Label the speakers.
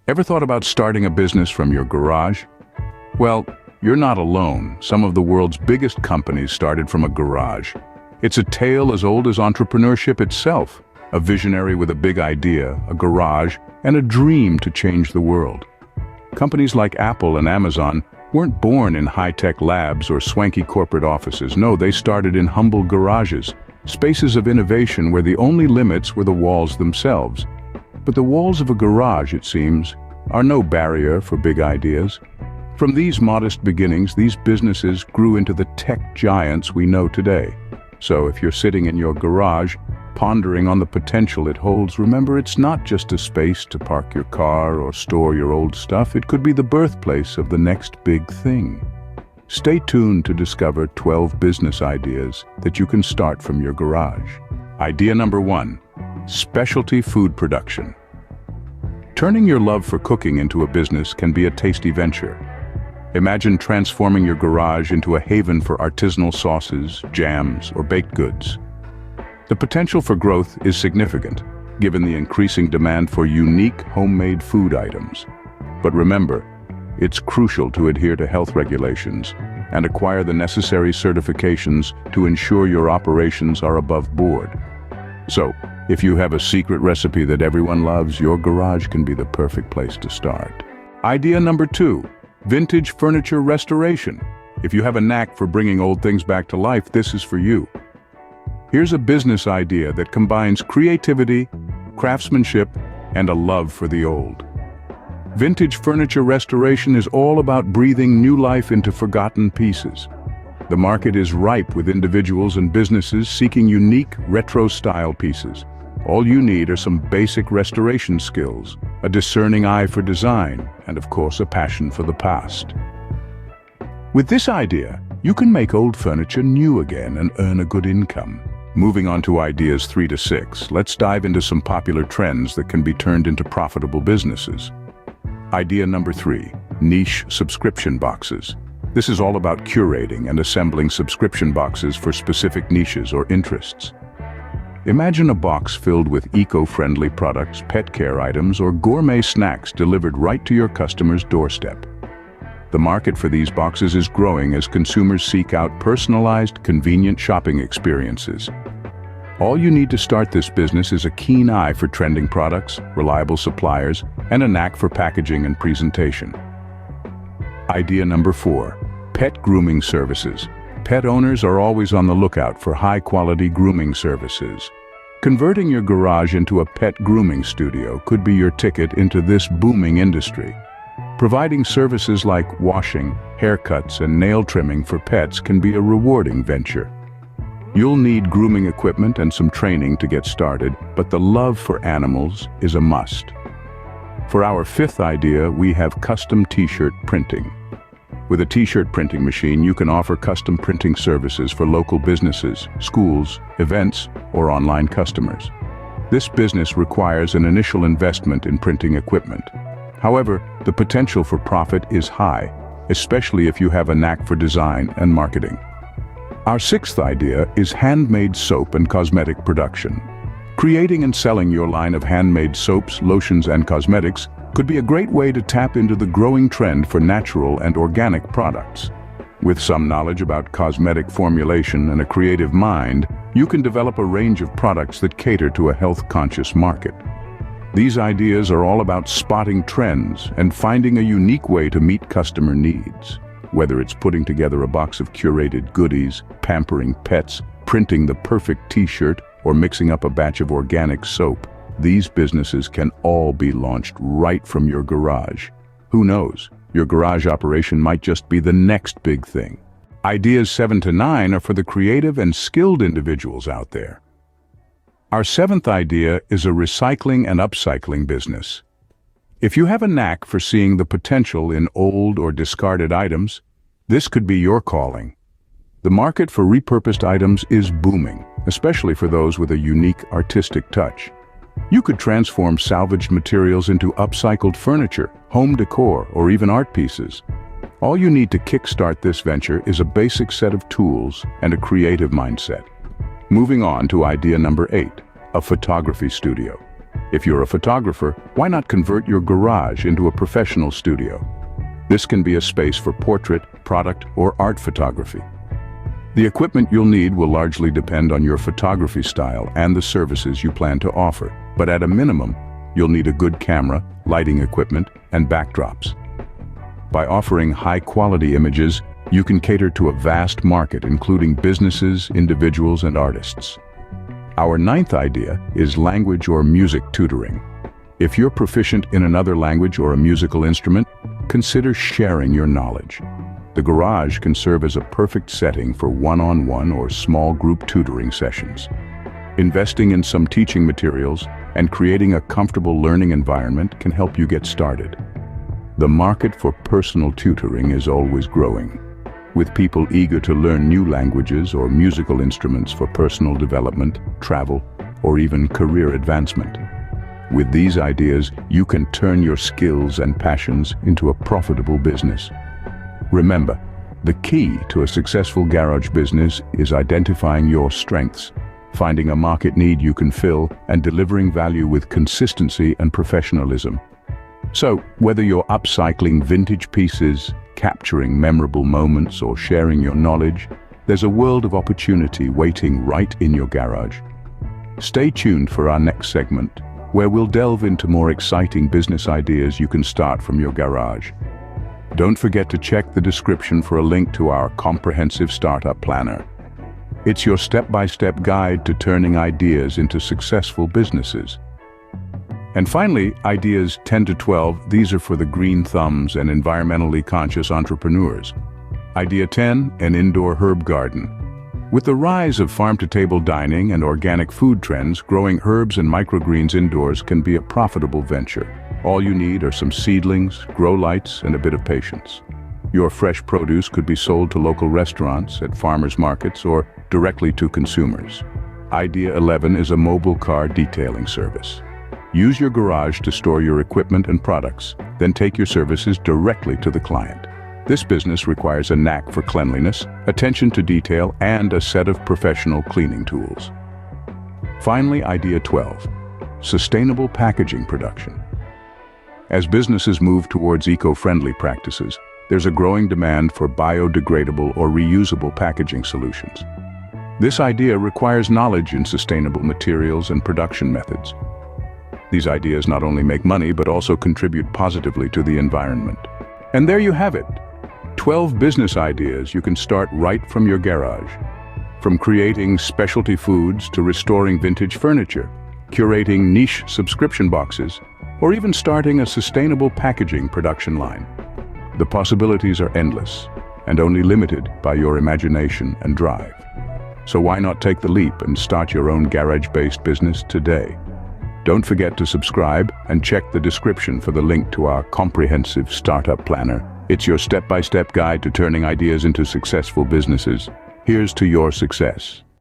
Speaker 1: Ever thought about starting a business from your garage? Well, you're not alone. Some of the world's biggest companies started from a garage. It's a tale as old as entrepreneurship itself. A visionary with a big idea, a garage, and a dream to change the world. Companies like Apple and Amazon weren't born in high-tech labs or swanky corporate offices. No, they started in humble garages, spaces of innovation where the only limits were the walls themselves. But the walls of a garage, it seems, are no barrier for big ideas. From these modest beginnings, these businesses grew into the tech giants we know today. So if you're sitting in your garage, pondering on the potential it holds, remember it's not just a space to park your car or store your old stuff. It could be the birthplace of the next big thing. Stay tuned to discover 12 business ideas that you can start from your garage. Idea number 1, specialty food production. Turning your love for cooking into a business can be a tasty venture. Imagine transforming your garage into a haven for artisanal sauces, jams, or baked goods. The potential for growth is significant, given the increasing demand for unique homemade food items. But remember, it's crucial to adhere to health regulations and acquire the necessary certifications to ensure your operations are above board. So, if you have a secret recipe that everyone loves, your garage can be the perfect place to start. Idea number 2, vintage furniture restoration. If you have a knack for bringing old things back to life, this is for you. Here's a business idea that combines creativity, craftsmanship, and a love for the old. Vintage furniture restoration is all about breathing new life into forgotten pieces. The market is ripe with individuals and businesses seeking unique retro-style pieces. All you need are some basic restoration skills, a discerning eye for design, and of course a passion for the past. With this idea, you can make old furniture new again and earn a good income. Moving on to ideas 3 to 6, let's dive into some popular trends that can be turned into profitable businesses. Idea number 3, niche subscription boxes. This is all about curating and assembling subscription boxes for specific niches or interests. Imagine a box filled with eco-friendly products, pet care items, or gourmet snacks delivered right to your customer's doorstep. The market for these boxes is growing as consumers seek out personalized, convenient shopping experiences. All you need to start this business is a keen eye for trending products, reliable suppliers, and a knack for packaging and presentation. Idea number 4, pet grooming services. Pet owners are always on the lookout for high-quality grooming services. Converting your garage into a pet grooming studio could be your ticket into this booming industry. Providing services like washing, haircuts, and nail trimming for pets can be a rewarding venture. You'll need grooming equipment and some training to get started, but the love for animals is a must. For our 5th idea, we have custom t-shirt printing. With a t-shirt printing machine, you can offer custom printing services for local businesses, schools, events, or online customers. This business requires an initial investment in printing equipment. However, the potential for profit is high, especially if you have a knack for design and marketing. Our 6th idea is handmade soap and cosmetic production. Creating and selling your line of handmade soaps, lotions, and cosmetics could be a great way to tap into the growing trend for natural and organic products. With some knowledge about cosmetic formulation and a creative mind, you can develop a range of products that cater to a health-conscious market. These ideas are all about spotting trends and finding a unique way to meet customer needs. Whether it's putting together a box of curated goodies, pampering pets, printing the perfect t-shirt, or mixing up a batch of organic soap, these businesses can all be launched right from your garage. Who knows? Your garage operation might just be the next big thing. Ideas 7 to 9 are for the creative and skilled individuals out there. Our 7th idea is a recycling and upcycling business. If you have a knack for seeing the potential in old or discarded items, this could be your calling. The market for repurposed items is booming, especially for those with a unique artistic touch. You could transform salvaged materials into upcycled furniture, home decor, or even art pieces. All you need to kickstart this venture is a basic set of tools and a creative mindset. Moving on to idea number 8, a photography studio. If you're a photographer, why not convert your garage into a professional studio? This can be a space for portrait, product, or art photography. The equipment you'll need will largely depend on your photography style and the services you plan to offer, but at a minimum, you'll need a good camera, lighting equipment, and backdrops. By offering high-quality images, you can cater to a vast market including businesses, individuals, and artists. Our ninth idea is language or music tutoring. If you're proficient in another language or a musical instrument, consider sharing your knowledge. The garage can serve as a perfect setting for one-on-one or small group tutoring sessions. Investing in some teaching materials and creating a comfortable learning environment can help you get started. The market for personal tutoring is always growing, with people eager to learn new languages or musical instruments for personal development, travel, or even career advancement. With these ideas, you can turn your skills and passions into a profitable business. Remember, the key to a successful garage business is identifying your strengths, finding a market need you can fill, and delivering value with consistency and professionalism. So, whether you're upcycling vintage pieces, capturing memorable moments, or sharing your knowledge, there's a world of opportunity waiting right in your garage. Stay tuned for our next segment, where we'll delve into more exciting business ideas you can start from your garage. Don't forget to check the description for a link to our comprehensive startup planner. It's your step-by-step guide to turning ideas into successful businesses. And finally, ideas 10 to 12, these are for the green thumbs and environmentally conscious entrepreneurs. Idea 10, an indoor herb garden. With the rise of farm-to-table dining and organic food trends, growing herbs and microgreens indoors can be a profitable venture. All you need are some seedlings, grow lights, and a bit of patience. Your fresh produce could be sold to local restaurants, at farmers markets, or directly to consumers. Idea 11 is a mobile car detailing service. Use your garage to store your equipment and products, then take your services directly to the client. This business requires a knack for cleanliness, attention to detail, and a set of professional cleaning tools. Finally, idea 12, sustainable packaging production. As businesses move towards eco-friendly practices, there's a growing demand for biodegradable or reusable packaging solutions. This idea requires knowledge in sustainable materials and production methods. These ideas not only make money but also contribute positively to the environment. And there you have it, 12 business ideas you can start right from your garage. From creating specialty foods to restoring vintage furniture, curating niche subscription boxes, or even starting a sustainable packaging production line. The possibilities are endless and only limited by your imagination and drive. So why not take the leap and start your own garage-based business today? Don't forget to subscribe and check the description for the link to our comprehensive startup planner. It's your step-by-step guide to turning ideas into successful businesses. Here's to your success.